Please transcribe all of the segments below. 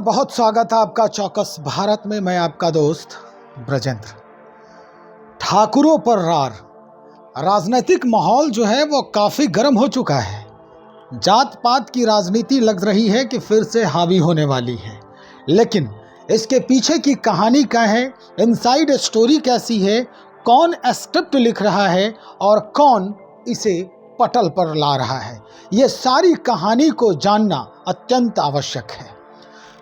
बहुत स्वागत है आपका चौकस भारत में। मैं आपका दोस्त ब्रजेंद्र। ठाकुरों पर रार, राजनीतिक माहौल जो है वो काफ़ी गर्म हो चुका है। जात पात की राजनीति लग रही है कि फिर से हावी होने वाली है, लेकिन इसके पीछे की कहानी क्या है, इनसाइड स्टोरी कैसी है, कौन स्क्रिप्ट लिख रहा है और कौन इसे पटल पर ला रहा है, ये सारी कहानी को जानना अत्यंत आवश्यक है।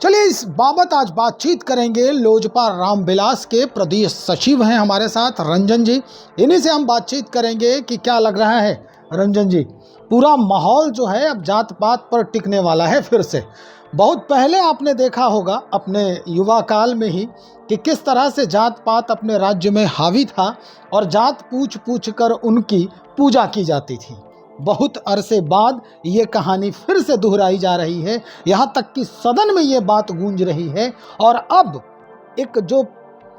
चलिए इस बाबत आज बातचीत करेंगे। लोजपा रामविलास के प्रदेश सचिव हैं हमारे साथ रंजन जी। इन्हीं से हम बातचीत करेंगे कि क्या लग रहा है रंजन जी, पूरा माहौल जो है अब जात पात पर टिकने वाला है फिर से। बहुत पहले आपने देखा होगा अपने युवा काल में ही कि किस तरह से जात पात अपने राज्य में हावी था और जात पूछ पूछ कर उनकी पूजा की जाती थी। बहुत अरसे बाद ये कहानी फिर से दोहराई जा रही है, यहाँ तक कि सदन में ये बात गूंज रही है। और अब एक जो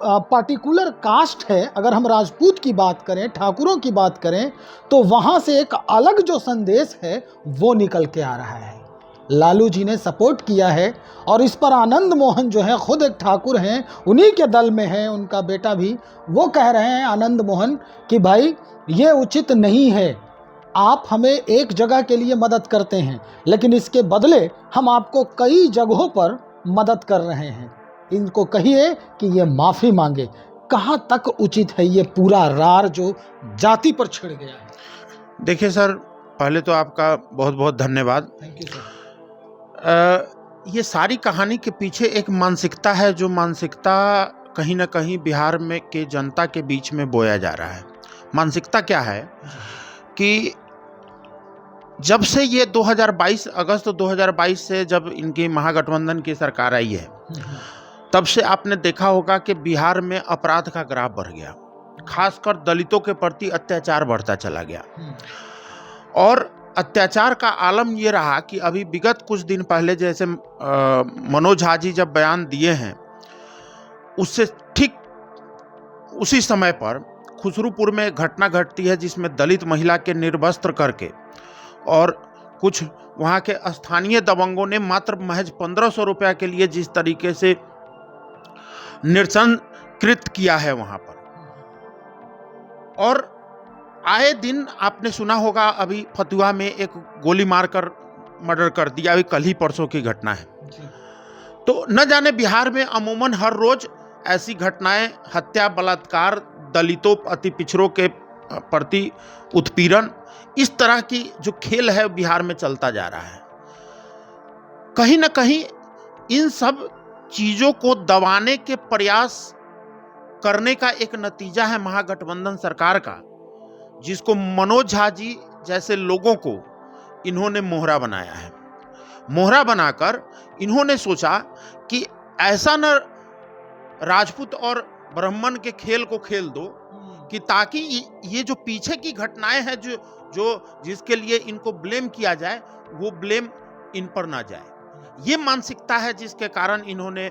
पार्टिकुलर कास्ट है, अगर हम राजपूत की बात करें, ठाकुरों की बात करें, तो वहाँ से एक अलग जो संदेश है वो निकल के आ रहा है। लालू जी ने सपोर्ट किया है और इस पर आनंद मोहन जो है खुद एक ठाकुर हैं, उन्हीं के दल में है उनका बेटा भी। वो कह रहे हैं आनंद मोहन कि भाई ये उचित नहीं है, आप हमें एक जगह के लिए मदद करते हैं लेकिन इसके बदले हम आपको कई जगहों पर मदद कर रहे हैं। इनको कहिए कि ये माफ़ी मांगे। कहाँ तक उचित है ये पूरा रार जो जाति पर छिड़ गया है? देखिए सर, पहले तो आपका बहुत बहुत धन्यवाद। Thank you sir. ये सारी कहानी के पीछे एक मानसिकता है, जो मानसिकता कहीं ना कहीं बिहार में के जनता के बीच में बोया जा रहा है। मानसिकता क्या है कि जब से ये 2022 अगस्त 2022 से जब इनकी महागठबंधन की सरकार आई है, तब से आपने देखा होगा कि बिहार में अपराध का ग्राफ बढ़ गया, खासकर दलितों के प्रति अत्याचार बढ़ता चला गया। और अत्याचार का आलम ये रहा कि अभी विगत कुछ दिन पहले जैसे मनोज झा जी जब बयान दिए हैं, उससे ठीक उसी समय पर खुसरूपुर में एक घटना घटती है जिसमें दलित महिला के निर्वस्त्र करके और कुछ वहाँ के स्थानीय दबंगों ने मात्र महज 1500 रुपया के लिए जिस तरीके से निरसनकृत किया है वहाँ पर। और आए दिन आपने सुना होगा, अभी फतुहा में एक गोली मारकर मर्डर कर दिया, अभी कल ही परसों की घटना है। तो न जाने बिहार में अमूमन हर रोज ऐसी घटनाएं, हत्या, बलात्कार, दलितों अति पिछड़ों के प्रति उत्पीड़न, इस तरह की जो खेल है बिहार में चलता जा रहा है। कहीं ना कहीं इन सब चीजों को दबाने के प्रयास करने का एक नतीजा है महागठबंधन सरकार का, जिसको मनोज झा जी जैसे लोगों को इन्होंने मोहरा बनाया है। मोहरा बनाकर इन्होंने सोचा कि ऐसा न राजपूत और ब्राह्मण के खेल को खेल दो कि ताकि ये जो पीछे की घटनाएं हैं जो जिसके लिए इनको ब्लेम किया जाए, वो ब्लेम इन पर ना जाए। ये मानसिकता है जिसके कारण इन्होंने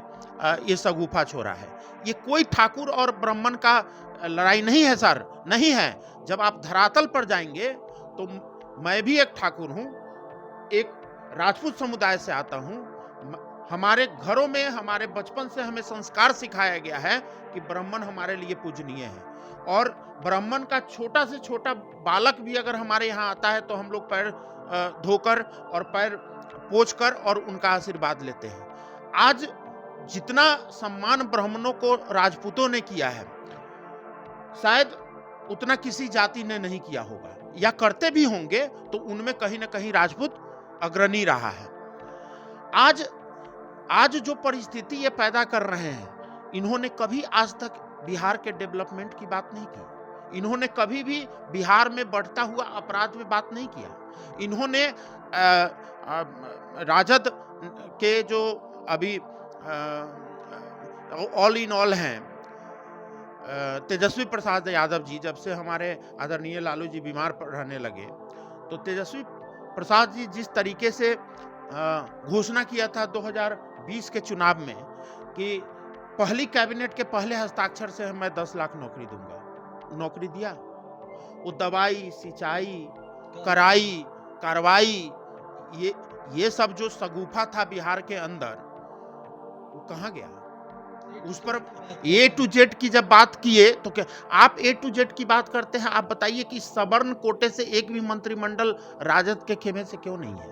ये सगुफा छोड़ा है। ये कोई ठाकुर और ब्राह्मण का लड़ाई नहीं है सर, नहीं है। जब आप धरातल पर जाएंगे तो मैं भी एक ठाकुर हूँ, एक राजपूत समुदाय से आता हूँ। हमारे घरों में, हमारे बचपन से हमें संस्कार सिखाया गया है कि ब्राह्मण हमारे लिए पूजनीय है। और ब्राह्मण का छोटा से छोटा बालक भी अगर हमारे यहाँ आता है तो हम लोग पैर धोकर और पैर पोंछकर और उनका आशीर्वाद लेते हैं। आज जितना सम्मान ब्राह्मणों को राजपूतों ने किया है, शायद उतना किसी जाति ने नहीं किया होगा, या करते भी होंगे तो उनमें कहीं ना कहीं राजपूत अग्रणी रहा है। आज जो परिस्थिति ये पैदा कर रहे हैं, इन्होंने कभी आज तक बिहार के डेवलपमेंट की बात नहीं की। इन्होंने कभी भी बिहार में बढ़ता हुआ अपराध में बात नहीं किया। इन्होंने राजद के जो अभी ऑल इन ऑल हैं, तेजस्वी प्रसाद यादव जी, जब से हमारे आदरणीय लालू जी बीमार रहने लगे, तो तेजस्वी प्रसाद जी जिस तरीके से घोषणा किया था 2020 के चुनाव में कि पहली कैबिनेट के पहले हस्ताक्षर से मैं 10 लाख नौकरी दूंगा, नौकरी दिया। वो दवाई, सिंचाई, कराई, कार्रवाई, ये सब जो सगुफा था बिहार के अंदर, कहाँ गया? उस पर ए टू जेड की जब बात किए तो क्या आप ए टू जेड की बात करते हैं? आप बताइए कि सवर्ण कोटे से एक भी मंत्रिमंडल राजद के खेमे से क्यों नहीं है?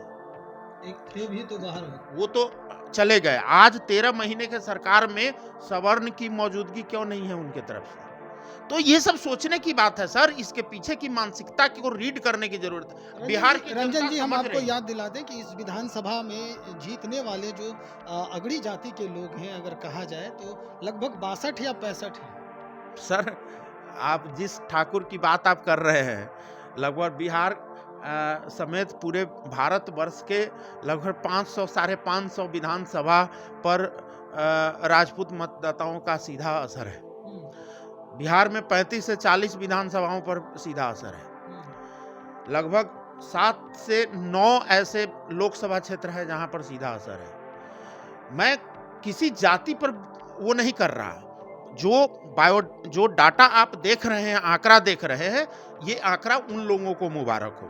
एक थे भी तो बाहर हो। वो तो चले गए। आज 13 महीने के सरकार में सवर्ण की मौजूदगी क्यों नहीं है उनके तरफ से? तो ये सब सोचने की बात है सर, इसके पीछे की मानसिकता को रीड करने की जरूरत है। बिहार की रंजन जी, हम समझ आपको रही है। याद दिला दें कि इस विधानसभा में जीतने वाले जो अगड़ी जाति के लोग हैं, अगर कहा जाए तो लगभग 62 या 65 हैं। सर, आप जिस ठाकुर की बात आप कर रहे हैं, लगभग बिहार समेत पूरे भारतवर्ष के लगभग 500 साढ़े 500 विधानसभा पर राजपूत मतदाताओं का सीधा असर है। बिहार में 35 से 40 विधानसभाओं पर सीधा असर है। लगभग 7 से 9 ऐसे लोकसभा क्षेत्र है जहां पर सीधा असर है। मैं किसी जाति पर वो नहीं कर रहा। जो डाटा आप देख रहे हैं, आंकड़ा देख रहे हैं, ये आंकड़ा उन लोगों को मुबारक हो।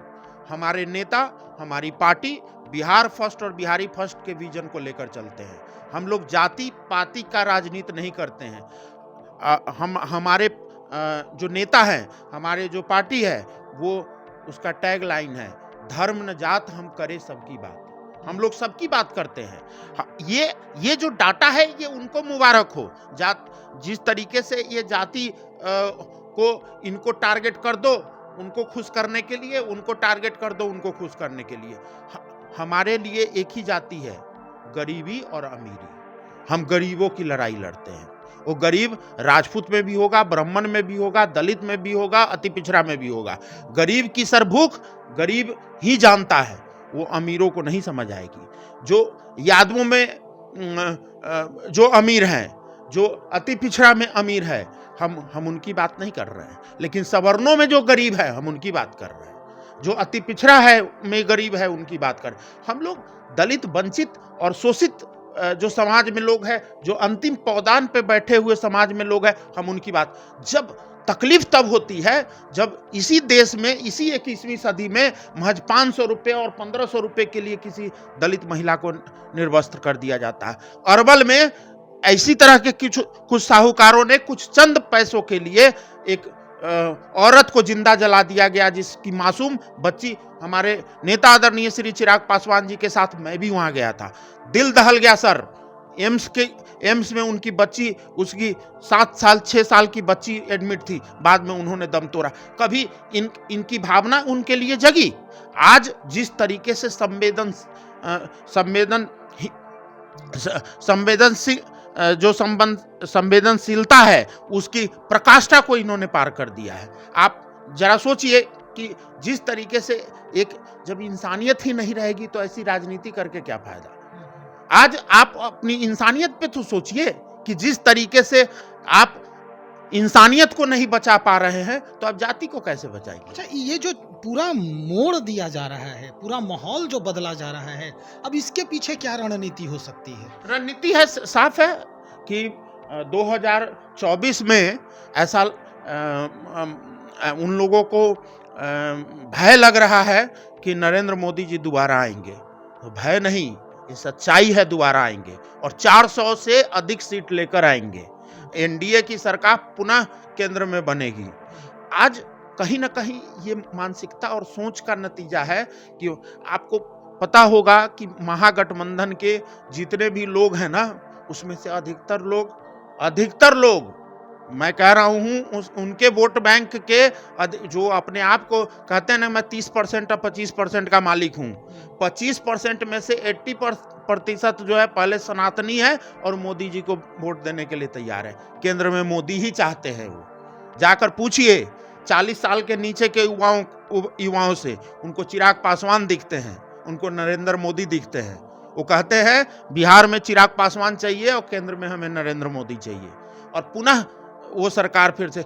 हमारे नेता, हमारी पार्टी बिहार फर्स्ट और बिहारी फर्स्ट के विजन को लेकर चलते हैं। हम लोग जाति पाति का राजनीति नहीं करते हैं। हमारे जो नेता हैं, हमारे जो पार्टी है, वो उसका टैग लाइन है, धर्म न जात हम करें सबकी बात। हम लोग सबकी बात करते हैं। ये जो डाटा है ये उनको मुबारक हो। जिस तरीके से ये जाति को इनको टारगेट कर दो उनको खुश करने के लिए, उनको टारगेट कर दो उनको खुश करने के लिए। हमारे लिए एक ही जाति है, गरीबी और अमीरी। हम गरीबों की लड़ाई लड़ते हैं। वो गरीब राजपूत में भी होगा, ब्राह्मण में भी होगा, दलित में भी होगा, अति पिछड़ा में भी होगा। गरीब की सर भूख गरीब ही जानता है, वो अमीरों को नहीं समझ आएगी। जो यादवों में जो अमीर हैं, जो अति पिछड़ा में अमीर है, हम उनकी बात नहीं कर रहे हैं। लेकिन सवर्णों में जो गरीब है, हम उनकी बात कर रहे हैं। जो अति पिछड़ा है में गरीब है, उनकी बात कर। हम लोग दलित, वंचित और शोषित जो समाज में लोग हैं, जो अंतिम पौदान पे बैठे हुए समाज में लोग हैं, हम उनकी बात। जब तकलीफ तब होती है जब इसी देश में, इसी 21वीं सदी में महज 500 रुपये और 1500 रुपये के लिए किसी दलित महिला को निर्वस्त्र कर दिया जाता है। अरवल में ऐसी तरह के कुछ साहूकारों ने कुछ चंद पैसों के लिए एक औरत को जिंदा जला दिया गया, जिसकी मासूम बच्ची, हमारे नेता आदरणीय श्री चिराग पासवान जी के साथ मैं भी वहां गया था। दिल दहल गया सर। एम्स में उनकी बच्ची, उसकी 7 साल 6 साल की बच्ची एडमिट थी, बाद में उन्होंने दम तोड़ा। कभी इनकी भावना उनके लिए जगी? आज जिस तरीके से संवेदनशीलता है, उसकी प्रकाष्ठा को इन्होंने पार कर दिया है। आप जरा सोचिए कि जिस तरीके से जब इंसानियत ही नहीं रहेगी तो ऐसी राजनीति करके क्या फायदा। आज आप अपनी इंसानियत पे तो सोचिए कि जिस तरीके से आप इंसानियत को नहीं बचा पा रहे हैं, तो आप जाति को कैसे बचाएंगे? अच्छा, ये जो पूरा मोड़ दिया जा रहा है, पूरा माहौल जो बदला जा रहा है, अब इसके पीछे क्या रणनीति हो सकती है? रणनीति है, साफ है कि 2024 में ऐसा उन लोगों को भय लग रहा है कि नरेंद्र मोदी जी दोबारा आएंगे। तो भय नहीं, ये सच्चाई है, दोबारा आएंगे और 400 से अधिक सीट लेकर आएंगे। एनडीए की सरकार पुनः केंद्र में बनेगी। आज कहीं ना कहीं ये मानसिकता और सोच का नतीजा है कि आपको पता होगा कि महागठबंधन के जितने भी लोग हैं ना, उसमें से अधिकतर लोग मैं कह रहा हूं उनके वोट बैंक के जो अपने आप को कहते हैं ना, मैं 30% और 25% का मालिक हूं, 25% में से 80% जो है पहले सनातनी है और मोदी जी को वोट देने के लिए तैयार है। केंद्र में मोदी ही चाहते हैं। वो जाकर पूछिए 40 साल के नीचे के युवाओं से, उनको चिराग पासवान दिखते हैं, उनको नरेंद्र मोदी दिखते हैं। वो कहते हैं बिहार में चिराग पासवान चाहिए और केंद्र में हमें नरेंद्र मोदी चाहिए, और पुनः वो सरकार फिर से।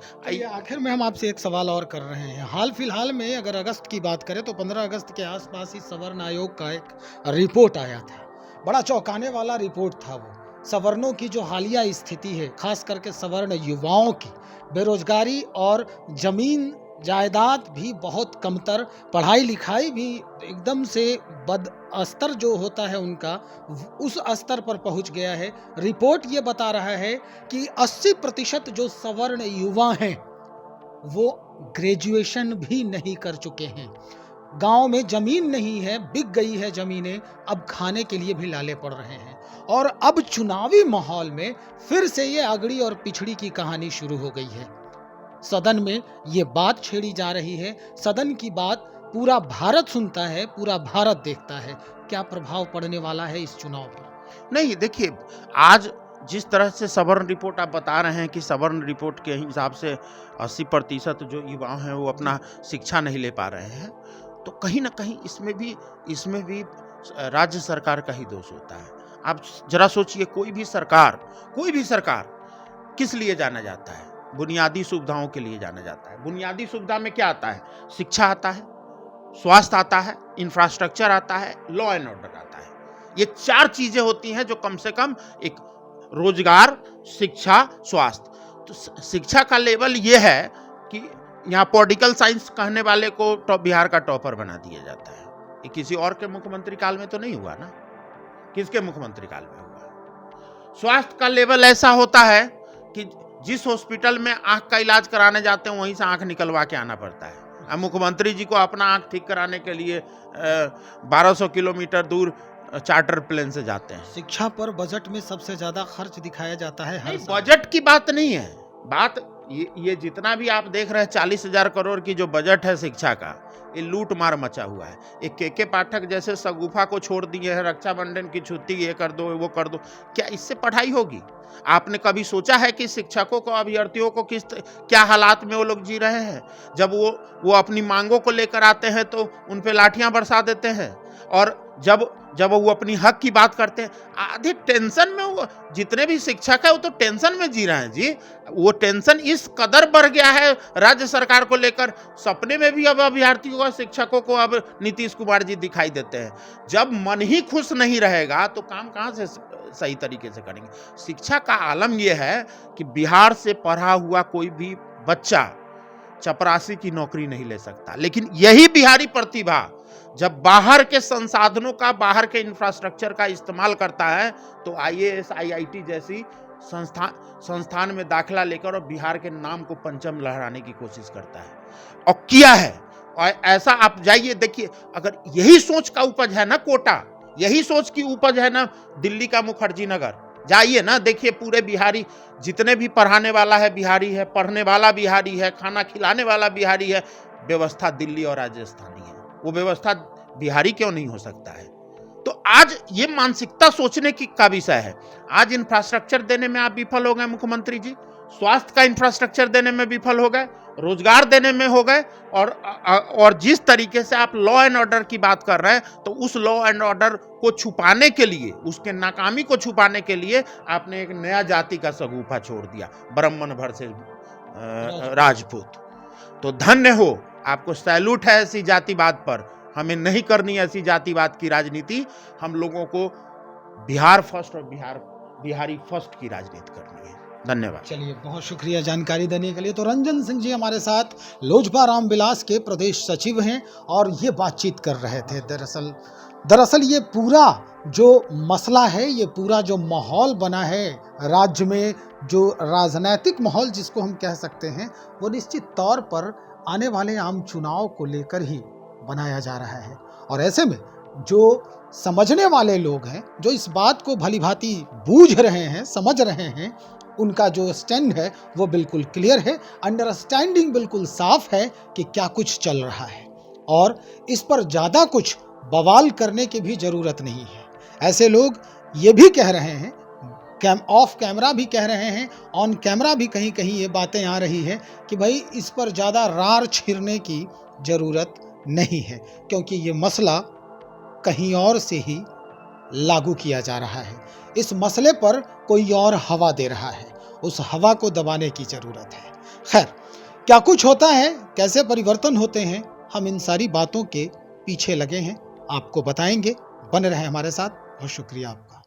आखिर में हम आपसे एक सवाल और कर रहे हैं। हाल फिलहाल में अगर अगस्त की बात करें तो 15 अगस्त के आसपास ही सवर्ण आयोग का एक रिपोर्ट आया था। बड़ा चौंकाने वाला रिपोर्ट था वो। सवर्णों की जो हालिया स्थिति है, खास करके सवर्ण युवाओं की बेरोजगारी और जमीन जायदाद भी बहुत कमतर, पढ़ाई लिखाई भी एकदम से बद स्तर जो होता है उनका, उस स्तर पर पहुंच गया है। रिपोर्ट ये बता रहा है कि 80% जो सवर्ण युवा हैं वो ग्रेजुएशन भी नहीं कर चुके हैं। गांव में जमीन नहीं है, बिक गई है जमीनें, अब खाने के लिए भी लाले पड़ रहे हैं। और अब चुनावी माहौल में फिर से ये अगड़ी और पिछड़ी की कहानी शुरू हो गई है। सदन में ये बात छेड़ी जा रही है, सदन की बात पूरा भारत सुनता है, पूरा भारत देखता है। क्या प्रभाव पड़ने वाला है इस चुनाव पर? नहीं, देखिए, आज जिस तरह से सवर्ण रिपोर्ट आप बता रहे हैं कि सवर्ण रिपोर्ट के हिसाब से 80% जो युवा हैं वो अपना शिक्षा नहीं ले पा रहे हैं, तो कहीं ना कहीं इसमें भी राज्य सरकार का ही दोष होता है। आप जरा सोचिए, कोई भी सरकार किस लिए जाना जाता है? बुनियादी सुविधाओं के लिए जाना जाता है। बुनियादी सुविधा में क्या आता है? शिक्षा आता है, स्वास्थ्य आता है, इंफ्रास्ट्रक्चर आता है, लॉ एंड ऑर्डर आता है। ये 4 चीजें होती हैं जो कम से कम एक रोजगार, शिक्षा, स्वास्थ्य। तो शिक्षा का लेवल ये है कि यहाँ पॉलिटिकल साइंस कहने वाले को बिहार का टॉपर बना दिया जाता है। ये किसी और के मुख्यमंत्री काल में तो नहीं हुआ ना, किसके मुख्यमंत्री काल में हुआ? स्वास्थ्य का लेवल ऐसा होता है कि जिस हॉस्पिटल में आंख का इलाज कराने जाते हैं वहीं से आंख निकलवा के आना पड़ता है। अब मुख्यमंत्री जी को अपना आंख ठीक कराने के लिए 1200 किलोमीटर दूर चार्टर प्लेन से जाते हैं। शिक्षा पर बजट में सबसे ज्यादा खर्च दिखाया जाता है हर साल। बजट की बात नहीं है, बात ये जितना भी आप देख रहे हैं 40,000 करोड़ की जो बजट है शिक्षा का, ये लूट मार मचा हुआ है। एक के पाठक जैसे सगुफा को छोड़ दिए हैं, रक्षाबंधन की छुट्टी ये कर दो वो कर दो, क्या इससे पढ़ाई होगी? आपने कभी सोचा है कि शिक्षकों को, अभ्यर्थियों को क्या हालात में वो लोग जी रहे हैं? जब वो अपनी मांगों को लेकर आते हैं तो उन पे लाठियां बरसा देते हैं, और जब वो अपनी हक की बात करते हैं, आधे टेंशन में, वो जितने भी शिक्षक है वो तो टेंशन में जी रहे हैं जी। वो टेंशन इस कदर बढ़ गया है राज्य सरकार को लेकर, सपने में भी अब अभ्यर्थियों और शिक्षकों को अब नीतीश कुमार जी दिखाई देते हैं। जब मन ही खुश नहीं रहेगा तो काम कहाँ से सही तरीके से करेंगे? शिक्षा का आलम यह है कि बिहार से पढ़ा हुआ कोई भी बच्चा चपरासी की नौकरी नहीं ले सकता, लेकिन यही बिहारी प्रतिभा जब बाहर के संसाधनों का, बाहर के इंफ्रास्ट्रक्चर का इस्तेमाल करता है तो IAS, IIT जैसी संस्थान में दाखिला लेकर और बिहार के नाम को परचम लहराने की कोशिश करता है, और किया है। और ऐसा आप जाइए देखिए, अगर यही सोच का उपज है ना कोटा, यही सोच की उपज है ना दिल्ली का मुखर्जी नगर, जाइए ना देखिए, पूरे बिहारी, जितने भी पढ़ाने वाला है बिहारी है, पढ़ने वाला बिहारी है, खाना खिलाने वाला बिहारी है। व्यवस्था दिल्ली और राजस्थानी है, वो व्यवस्था बिहारी क्यों नहीं हो सकता है? तो आज ये मानसिकता सोचने का विषय है। आज इंफ्रास्ट्रक्चर देने में आप विफल हो गए मुख्यमंत्री जी, स्वास्थ्य का इंफ्रास्ट्रक्चर देने में विफल हो गए, रोजगार देने में हो गए, और जिस तरीके से आप लॉ एंड ऑर्डर की बात कर रहे हैं, तो उस लॉ एंड ऑर्डर को छुपाने के लिए, उसके नाकामी को छुपाने के लिए आपने एक नया जाति का सगुफा छोड़ दिया, ब्राह्मण भर से राजपूत। तो धन्य हो, आपको सैल्यूट है ऐसी जातिवाद पर। हमें नहीं करनी ऐसी जातिवाद की राजनीति, हम लोगों को बिहार फर्स्ट और बिहारी फर्स्ट की राजनीति करनी है। धन्यवाद। चलिए, बहुत शुक्रिया जानकारी देने के लिए। तो रंजन सिंह जी हमारे साथ लोजपा रामविलास के प्रदेश सचिव हैं और ये बातचीत कर रहे थे। दरअसल ये पूरा जो मसला है, ये पूरा जो माहौल बना है राज्य में, जो राजनीतिक माहौल जिसको हम कह सकते हैं, वो निश्चित तौर पर आने वाले आम चुनाव को लेकर ही बनाया जा रहा है। और ऐसे में जो समझने वाले लोग हैं, जो इस बात को भलीभांति बूझ रहे हैं, समझ रहे हैं, उनका जो स्टैंड है वो बिल्कुल क्लियर है, अंडरस्टैंडिंग बिल्कुल साफ है कि क्या कुछ चल रहा है, और इस पर ज़्यादा कुछ बवाल करने की भी ज़रूरत नहीं है। ऐसे लोग ये भी कह रहे हैं, ऑफ कैमरा भी कह रहे हैं, ऑन कैमरा भी कहीं कहीं ये बातें आ रही है कि भाई इस पर ज़्यादा रार छीरने की ज़रूरत नहीं है, क्योंकि ये मसला कहीं और से ही लागू किया जा रहा है। इस मसले पर कोई और हवा दे रहा है, उस हवा को दबाने की ज़रूरत है। खैर, क्या कुछ होता है, कैसे परिवर्तन होते हैं, हम इन सारी बातों के पीछे लगे हैं, आपको बताएंगे। बने रहें हमारे साथ। बहुत शुक्रिया आपका।